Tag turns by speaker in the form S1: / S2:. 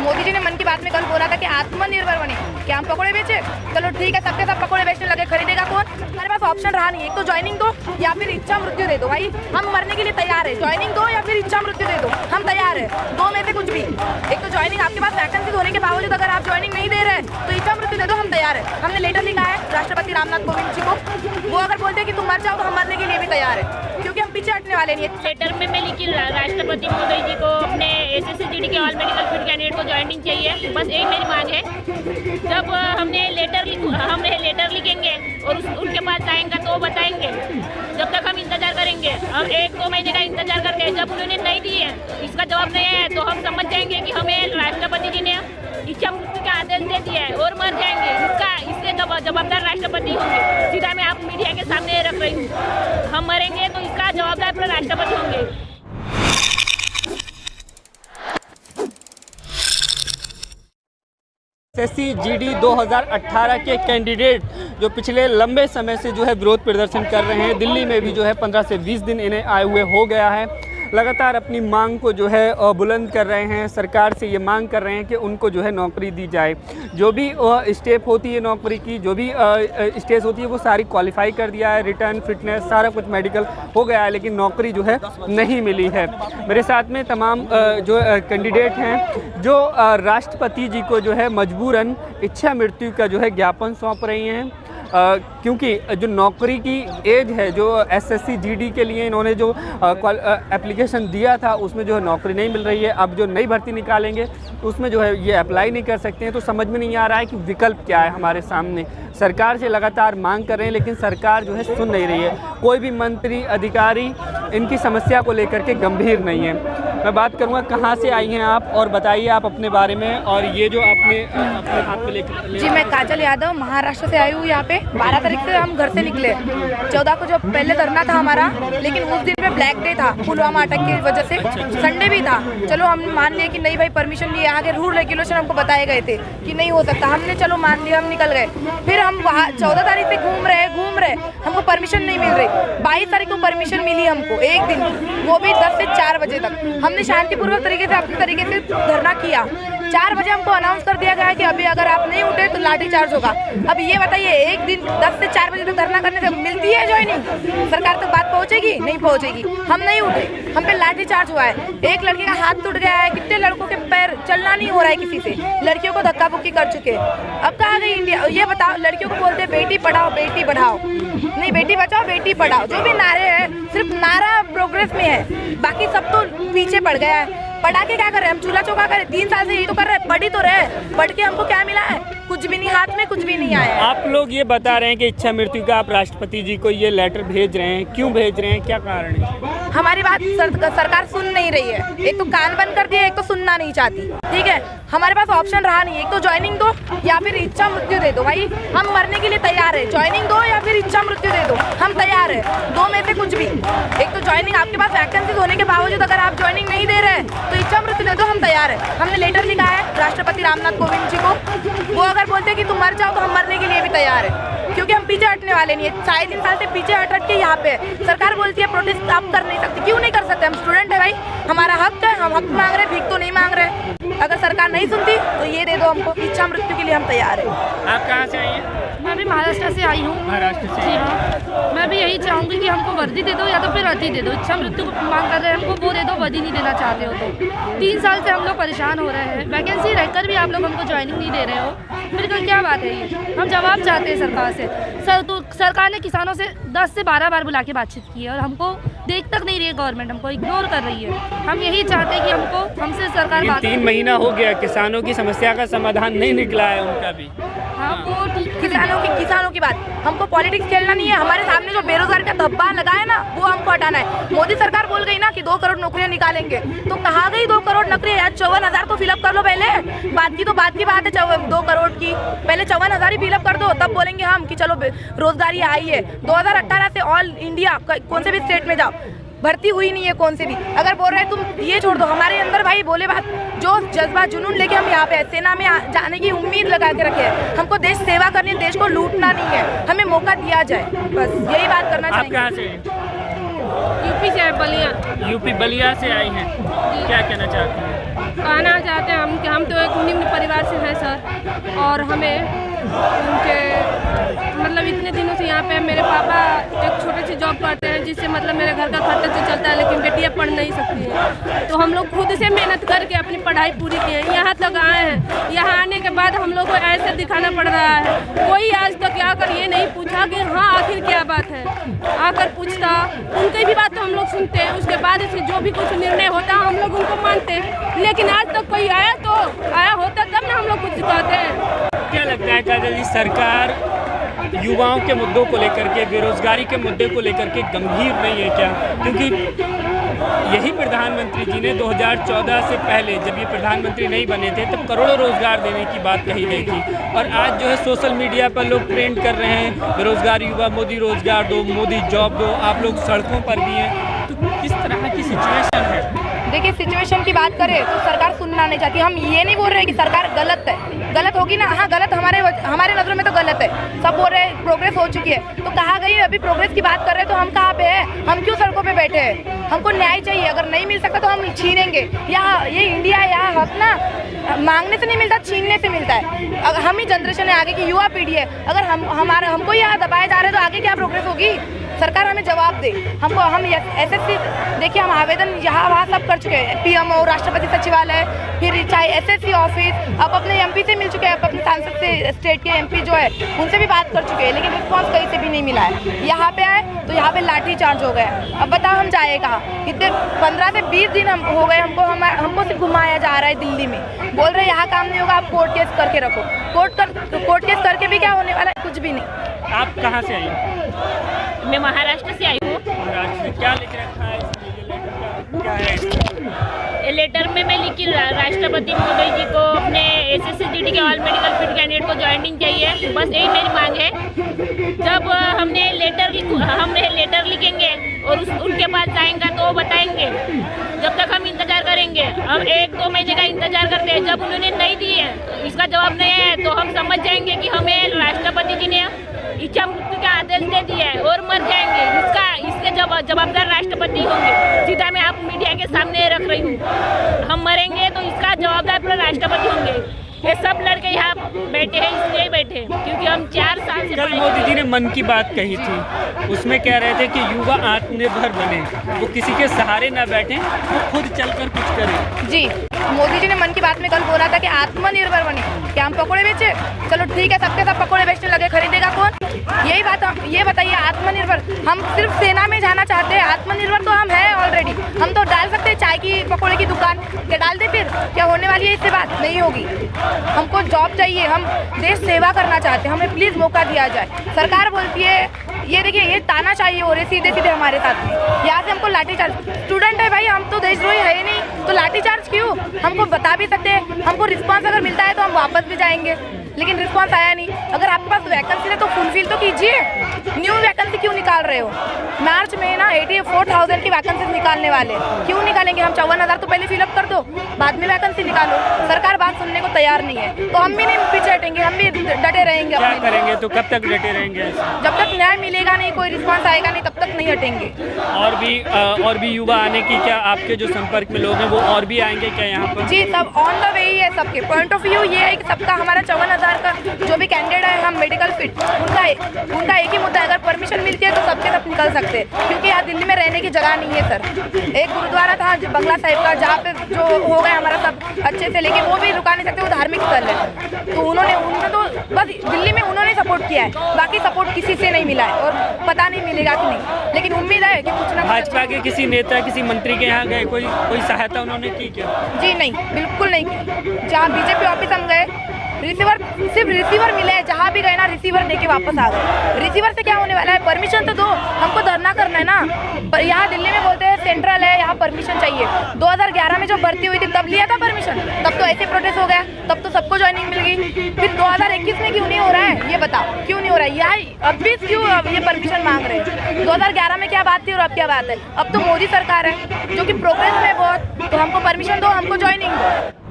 S1: मोदी जी ने मन की बात में कल बोला था कि आत्मनिर्भर बने, क्या हम पकौड़े बेचे? चलो ठीक है, सबके सब पकौड़े बेचने लगे, खरीदेगा कौन? हमारे पास ऑप्शन रहा नहीं, एक तो ज्वाइनिंग दो या फिर इच्छा मृत्यु दे दो। भाई हम मरने के लिए तैयार है, ज्वाइनिंग दो या फिर इच्छा मृत्यु दे दो, हम तैयार है, दो में से कुछ भी। एक तो ज्वाइनिंग, आपके पास वैकेंसी होने के बावजूद अगर आप ज्वाइनिंग नहीं दे रहे तो इच्छा मृत्यु दे दो, हम तैयार है। हमने लेटर लिखा है राष्ट्रपति रामनाथ कोविंद जी को, वो अगर बोलते हैं कि तुम मर जाओ तो हम मरने के लिए भी तैयार है, क्योंकि हम पीछे हटने वाले नहीं है।
S2: लेटर में मैं लिखी राष्ट्रपति महोदय जी को अपने SSC-GD के ऑल मेडिकल फील्ड कैंडिडेट को ज्वाइनिंग चाहिए, बस यही मेरी मांग है। जब हमने लेटर लिखेंगे और उनके पास जाएंगे तो वो बताएंगे, जब तक हम इंतजार करेंगे। हम 1-2 महीने का इंतजार करके जब उन्होंने नहीं दी है, इसका जवाब नहीं है, तो हम समझ जाएंगे कि हमें राष्ट्रपति जी ने इच्छा मृत्यु का आदेश दे दिया है और मर जाएंगे। इसके जवाबदार राष्ट्रपति होंगे। सीधा मैं आप मीडिया के सामने रख रही हूँ, हम मरेंगे तो इसका जवाबदार राष्ट्रपति होंगे।
S3: SSC-GD 2018 के कैंडिडेट जो पिछले लंबे समय से जो है विरोध प्रदर्शन कर रहे हैं, दिल्ली में भी जो है 15 से 20 दिन इन्हें आए हुए हो गया है, लगातार अपनी मांग को जो है बुलंद कर रहे हैं। सरकार से ये मांग कर रहे हैं कि उनको जो है नौकरी दी जाए। जो भी स्टेप होती है नौकरी की, जो भी स्टेज होती है वो सारी क्वालिफाई कर दिया है, रिटर्न फिटनेस सारा कुछ मेडिकल हो गया है, लेकिन नौकरी जो है नहीं मिली है। मेरे साथ में तमाम जो कैंडिडेट हैं जो राष्ट्रपति जी को जो है मजबूरन इच्छा मृत्यु का जो है ज्ञापन सौंप रही हैं, क्योंकि जो नौकरी की एज है, जो SSC-GD के लिए इन्होंने जो एप्लीकेशन दिया था उसमें जो है नौकरी नहीं मिल रही है। अब जो नई भर्ती निकालेंगे तो उसमें जो है ये अप्लाई नहीं कर सकते हैं। तो समझ में नहीं आ रहा है कि विकल्प क्या है हमारे सामने। सरकार से लगातार मांग कर रहे हैं, लेकिन सरकार जो है सुन नहीं रही है। कोई भी मंत्री अधिकारी इनकी समस्या को लेकर के गंभीर नहीं है। मैं बात करूँगा, कहाँ से आई हैं आप और बताइए आप अपने बारे में, और ये जो आपने अपने हाथ में लेकर।
S1: जी, मैं काजल यादव महाराष्ट्र से आई हूँ। यहाँ पे 12 तारीख से हम घर से निकले, 14 को जो पहले धरना था हमारा, लेकिन उस दिन पे ब्लैक डे था पुलवामा अटैक की वजह से, संडे भी था। चलो हम मान लिए कि नहीं भाई परमिशन नहीं है, आगे रूल रेगुलेशन हमको बताए गए थे कि नहीं हो सकता, हमने चलो मान लिया, हम निकल गए। फिर हम वहाँ 14 तारीख से घूम रहे, हमको परमिशन नहीं मिल रही। 22 तारीख को परमिशन मिली हमको, एक दिन, वो भी 10 से 4 बजे तक। हमने शांतिपूर्वक तरीके से अपने तरीके से धरना किया। 4 बजे हमको अनाउंस कर दिया गया कि अभी अगर आप नहीं उठे तो लाठीचार्ज होगा। अब ये बताइए, एक दिन 10 से 4 बजे तक धरना करने से मिलती है ज्वाइनिंग? सरकार तक बात पहुंचेगी? नहीं पहुंचेगी। हम नहीं उठे, हम पे लाठीचार्ज हुआ है। एक लड़के का हाथ टूट गया है, कितने लड़कों के पैर चलना नहीं हो रहा है किसी से, लड़कियों को धक्का मुक्की कर चुके। अब कहाँ गई इंडिया? ये बताओ, लड़कियों को बोलते हैं बेटी पढ़ाओ बेटी बढ़ाओ, नहीं बेटी बचाओ बेटी पढ़ाओ। जो भी नारे हैं सिर्फ नारा प्रोग्रेस में है, बाकी सब तो पीछे पड़ गया है। पढ़ा के क्या कर रहे हैं हम? चूल्हा चौका करें? 3 साल से यही तो कर रहे हैं, पढ़ी तो रहे, पढ़ के हमको क्या मिला है? कुछ भी नहीं, हाथ में कुछ भी नहीं आया है।
S3: आप लोग ये बता रहे हैं कि इच्छा मृत्यु का आप राष्ट्रपति जी को ये लेटर भेज रहे हैं, क्यों भेज रहे हैं, क्या कारण है?
S1: हमारी बात सरकार सुन नहीं रही है। एक तो कान बंद कर दिया, एक तो सुनना नहीं चाहती। ठीक है, हमारे पास ऑप्शन रहा नहीं, एक तो ज्वाइनिंग दो या फिर इच्छा मृत्यु दे दो। भाई हम मरने के लिए तैयार है, ज्वाइनिंग दो या फिर इच्छा मृत्यु दे दो, हम तैयार है, दो में से कुछ भी। एक तो ज्वाइनिंग, आपके पास वैकेंसी होने के बावजूद अगर आप ज्वाइनिंग नहीं दे रहे तो इच्छा मृत्यु दे दो, हम तैयार है। हमने लेटर लिखा है राष्ट्रपति रामनाथ कोविंद जी को, वो अगर बोलते हैं कि तुम मर जाओ तो हम मरने के लिए भी तैयार है, क्योंकि हम पीछे हटने वाले नहीं है। 3.5 साल से पीछे हट के यहाँ पे सरकार बोलती है प्रोटेस्ट आप कर नहीं सकते। क्यों नहीं कर सकते? हम स्टूडेंट है भाई, हमारा हक है, हम हक मांग रहे, भीख तो नहीं मांग रहे। अगर सरकार नहीं सुनती तो ये दे दो हमको, इच्छा मृत्यु के लिए हम तैयार हैं।
S3: आप कहाँ से आई हैं?
S4: मैं भी महाराष्ट्र से आई हूँ।
S3: महाराष्ट्र से?
S4: जी हाँ, मैं भी यही चाहूँगी कि हमको वर्दी दे दो या तो फिर अर्थी दे दो। इच्छा मृत्यु मांग कर रहे हैं, हमको वो दे दो, वर्दी नहीं देना चाहते हो तो। 3 साल से हम लोग परेशान हो रहे हैं, वैकेंसी रहकर भी आप लोग हमको ज्वाइनिंग नहीं दे रहे हो, फिर क्या बात है ये? हम जवाब चाहते हैं सरकार से। तो सरकार ने किसानों से 10 से 12 बार बुला के बातचीत की है और हमको देख तक नहीं रही है, गवर्नमेंट हमको इग्नोर कर रही है। हम यही चाहते हैं कि हमसे सरकार बात।
S3: 3 महीना हो गया, किसानों की समस्या का समाधान नहीं निकला है उनका भी।
S1: हाँ, वो किसानों की बात, हमको पॉलिटिक्स खेलना नहीं है। हमारे सामने जो बेरोजगार का धब्बा लगा है ना, वो हमको हटाना है। मोदी सरकार बोल गई ना कि 2 करोड़ नौकरियां निकालेंगे, तो कहाँ गई 2 करोड़ नौकरियां? यार 54,000 तो फिलअप कर लो पहले। बात की बात है 2 करोड़ की, पहले 54,000 ही फिलअप कर दो, तब बोलेंगे हम कि चलो रोजगारी आई है। 2018 से ऑल इंडिया कौन से भी स्टेट में जाओ, भर्ती हुई नहीं है कौन से भी। अगर बोल रहे हैं तुम ये छोड़ दो, हमारे अंदर भाई बोले बात, जो जज्बा जुनून लेके हम यहाँ पे सेना में जाने की उम्मीद लगा के रखे हैं। हमको देश सेवा करनी है, देश को लूटना नहीं है, हमें मौका दिया जाए, बस यही बात करना चाहिए।
S3: आप कहाँ से?
S4: यूपी से बलिया।
S3: यूपी बलिया से आई हैं, क्या कहना चाहते हैं?
S4: कहना चाहते हैं हम कि हम तो एक
S5: परिवार से हैं सर, और हमें उनके मतलब इतने दिनों से यहाँ पे मेरे पापा एक छोटी सी जॉब करते हैं जिससे मतलब मेरे घर का खर्चा से चलता है, लेकिन बेटियाँ पढ़ नहीं सकती हैं। तो हम लोग खुद से मेहनत करके अपनी पढ़ाई पूरी की है, यहाँ तक आए हैं। यहाँ आने के बाद हम लोग को ऐसे दिखाना पड़ रहा है। कोई आज तक आकर ये नहीं पूछा कि हाँ आखिर क्या बात है, आकर पूछता, उनकी भी बात तो हम लोग सुनते हैं, उसके बाद से जो भी कुछ निर्णय होता हम लोग उनको मानते हैं। लेकिन आज तक कोई आया होता तब ना हम लोग कुछ कहते हैं।
S3: क्या लगता है काजल जी, सरकार युवाओं के मुद्दों को लेकर के, बेरोजगारी के मुद्दे को लेकर के गंभीर नहीं है क्या? क्योंकि यही प्रधानमंत्री जी ने 2014 से पहले जब ये प्रधानमंत्री नहीं बने थे तब करोड़ों रोजगार देने की बात कही गई थी, और आज जो है सोशल मीडिया पर लोग ट्रेंड कर रहे हैं बेरोजगार युवा, मोदी रोजगार दो, मोदी जॉब दो, आप लोग सड़कों पर भी हैं। तो किस तरह की सिचुएशन है?
S1: देखिए, सिचुएशन की बात करें तो सरकार सुनना नहीं चाहती। हम ये नहीं बोल रहे कि सरकार गलत है, गलत होगी ना, हाँ गलत हमारे नज़रों में तो गलत है। सब बोल रहे हैं प्रोग्रेस हो चुकी है, तो कहाँ गई? अभी प्रोग्रेस की बात कर रहे हैं तो हम कहाँ पे हैं? हम क्यों सड़कों पे बैठे हैं? हमको न्याय चाहिए, अगर नहीं मिल सकता तो हम छीनेंगे। यहाँ ये इंडिया, यहाँ हक ना मांगने से नहीं मिलता, छीनने से मिलता है। अगर हम ही जनरेशन है, आगे की युवा पीढ़ी है, अगर हमको यहाँ दबाए जा रहे हैं तो आगे क्या प्रोग्रेस होगी? सरकार हमें जवाब दे। हम एसएससी, देखिए हम आवेदन यहाँ वहाँ सब कर चुके हैं, पीएमओ, राष्ट्रपति सचिवालय, फिर चाहे एसएससी ऑफिस, अब अपने एमपी से मिल चुके हैं, अपने सांसद से, स्टेट के एमपी जो है उनसे भी बात कर चुके हैं, लेकिन रिस्पॉन्स कहीं से भी नहीं मिला है। यहाँ पे आए तो यहाँ पे लाठी चार्ज हो गया। अब बताओ हम जाए कहाँ? इतने 15 से 20 दिन हो गए हमको सिर्फ घुमाया जा रहा है दिल्ली में। बोल रहे यहाँ काम नहीं होगा, आप कोर्ट केस करके रखो। कोर्ट केस करके भी क्या होने वाला है? कुछ भी नहीं।
S3: आप कहाँ से आई?
S2: मैं महाराष्ट्र से आई हूँ।
S3: महाराष्ट्र से क्या लिख रखा है? क्या है
S2: लेटर में मैं लिखी राष्ट्रपति महोदय जी को अपने SSCGD के ऑल मेडिकल फिट कैंडिडेट को ज्वाइनिंग चाहिए, बस यही मेरी मांग है। जब हमने लेटर लिखेंगे और उनके पास जाएंगे तो वो बताएंगे, जब तक हम इंतजार करेंगे। हम 1-2 महीने का इंतजार करते हैं, जब उन्होंने नहीं दिए, इसका जवाब नहीं है, तो हम समझ जाएंगे कि हमें राष्ट्रपति जी ने इच्छा मृत्यु का आदेश दे दिया है और मर जाएंगे। इसके जवाबदार राष्ट्रपति होंगे। सीधा मैं आप मीडिया के सामने रख रही हूँ, हम मरेंगे तो इसका जवाबदार पूरा राष्ट्रपति होंगे। ये सब लड़के यहाँ बैठे हैं, इसलिए बैठे क्योंकि हम 4 साल से।
S3: कल मोदी जी ने मन की बात कही थी, उसमें कह रहे थे कि युवा आत्मनिर्भर बने, वो किसी के सहारे ना बैठे, वो खुद चलकर कुछ करें।
S1: जी, मोदी जी ने मन की बात में कल बोला था कि आत्मनिर्भर बने। क्या हम पकौड़े बेचे? चलो ठीक है, सबके सब पकौड़े बेचने लगे, खरीदेगा कौन? यही बात ये बताइए। आत्मनिर्भर हम सिर्फ सेना में जाना चाहते हैं, आत्मनिर्भर तो हम हैं ऑलरेडी। हम तो डाल सकते हैं चाय की पकौड़े की दुकान, क्या डाल दे? फिर क्या होने वाली है? इससे बात नहीं होगी। हमको जॉब चाहिए, हम देश सेवा करना चाहते हैं, हमें प्लीज़ मौका दिया जाए। सरकार बोलती है ये देखिए ये तानाशाही हो रही है सीधे सीधे हमारे साथ में। यहाँ से हमको लाठीचार्ज, स्टूडेंट है भाई, हम तो देशद्रोही है ही नहीं, तो लाठीचार्ज क्यों? हमको बता भी सकते हैं, हमको रिस्पांस अगर मिलता है तो हम वापस भी जाएंगे, लेकिन रिस्पांस आया नहीं। अगर आपके पास वैकेंसी है तो फुलफिल तो कीजिए। न्यू वैकेंसी क्यों निकाल रहे हो? मार्च में ना 84,000 की वैकेंसी निकालने वाले, क्यों निकालेंगे? हम 54,000 तो पहले फिलअप कर दो, बाद में वैकेंसी निकालो। सरकार बात सुनने को तैयार नहीं है, तो हम भी नहीं पीछे हटेंगे, हम भी डटे रहेंगे।
S3: क्या करेंगे? तो कब तक डटे रहेंगे?
S1: जब तक न्याय मिलेगा नहीं, कोई रिस्पांस आएगा नहीं, तब तक नहीं हटेंगे।
S3: और भी युवा आने की, क्या आपके जो संपर्क में लोग हैं वो और भी आएंगे क्या यहाँ पर?
S1: जी, सब ऑन द वे ही है। सबके पॉइंट ऑफ व्यू ये है कि सबका, हमारा 54,000 का जो भी कैंडिडेट है, हम मेडिकल फिट, उनका एक ही मुद्दा है, अगर परमिशन मिलती है तो सबके सब निकल सकते हैं, क्योंकि यहाँ दिल्ली में रहने की जगह नहीं है सर। एक गुरुद्वारा था बंगला साहिब का, जहाँ पे जो हो गया हमारा सब अच्छे से, लेकिन वो भी रुका नहीं सकते, वो धार्मिक स्थल है। तो उन्होंने तो बस दिल्ली में उन्होंने सपोर्ट किया है, बाकी सपोर्ट किसी से नहीं मिला है, और पता नहीं मिलेगा कि नहीं, लेकिन उम्मीद है कि कुछ ना।
S3: भाजपा के किसी नेता, किसी मंत्री के यहाँ गए, कोई सहायता उन्होंने की क्या?
S1: जी नहीं, बिल्कुल नहीं की। जहाँ बीजेपी ऑफिस हम गए, सिर्फ रिसीवर मिले हैं, जहाँ भी गए ना रिसीवर देके वापस आ गए। रिसीवर से क्या होने वाला है? परमिशन तो दो, हमको धरना करना है ना। पर यहाँ दिल्ली में बोलते हैं सेंट्रल है, यहाँ परमिशन चाहिए। 2011 में जब भर्ती हुई थी तब लिया था परमिशन, तब तो ऐसे प्रोटेस्ट हो गया, तब तो सबको ज्वाइनिंग मिल गई। फिर 2021 में क्यों नहीं हो रहा है? ये बताओ क्यों नहीं हो रहा है? यहाँ अब भी क्यों ये परमिशन मांग रहे हैं? 2011 में क्या बात थी और अब क्या बात है? अब तो मोदी सरकार है जो कि प्रोग्रेस में बहुत, तो हमको परमिशन दो, हमको ज्वाइनिंग दो।